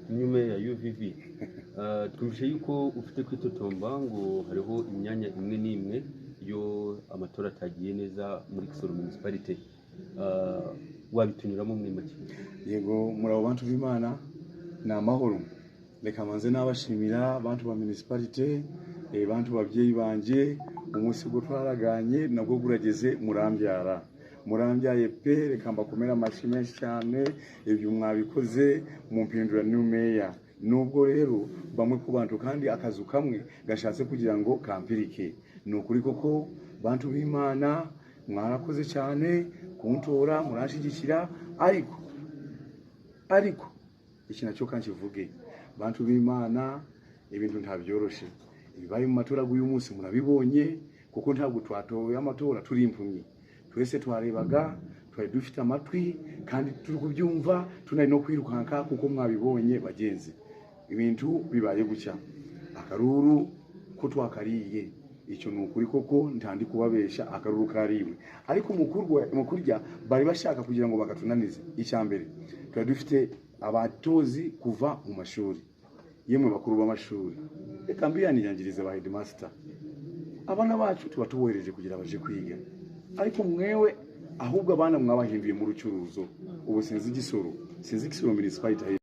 Nyuma ya UVV twumvise yuko ufite kwitotomba ngo hariho imyanya imwe n'imwe yo amatora atagiye neza muri Kisoro municipality, wabitunyuramo muri make? Yego, murabo bantu b'Imana ni amahoro. Reka manze nabashimira abantu ba municipality, bantu babyeyi banje, umunsi go twaraganye nabwo gurageze murambyaye pe, reka mbakomera amashyi menshi cyane ibyo mwabikoze mu mpindura n'umeya. Nubwo rero bamwe ku bantu kandi akazu kamwe gashatse kugira ngo kampirike, ni ukuri koko bantu b'Imana mwarakoze cyane kuntora murashigikira, ariko iki nacyo kankivuge bantu b'Imana, ibintu ntabyoroshe ibibaye mu matora y'uyu munsi murabibonye, kuko ntabwo twatoye amatora turi impumyi. Twese twarebaga, twari dufite amatwi kandi turi kubyumva, tunari no kwirukanka kuko mwabibonye bagenzi. Ibintu bibaye gucya akaruru ko twakariye, icyo ni ukuri koko ntandi kubabesha, akaruru kariwe. Ariko mukurya bari bashaka kugira ngo bakatunanize. Icyambere twari dufite abatozi kuva mu mashuri, yemwe bakuru b'amashuri, reka mbiyanirangirize ba headmaster, abana bacu tuba tubohereje kugira baje kwiga, ariko mwewe ahubwo abana mwabahinduye mu rucuruzo. Ubu sinzi Kisoro municipality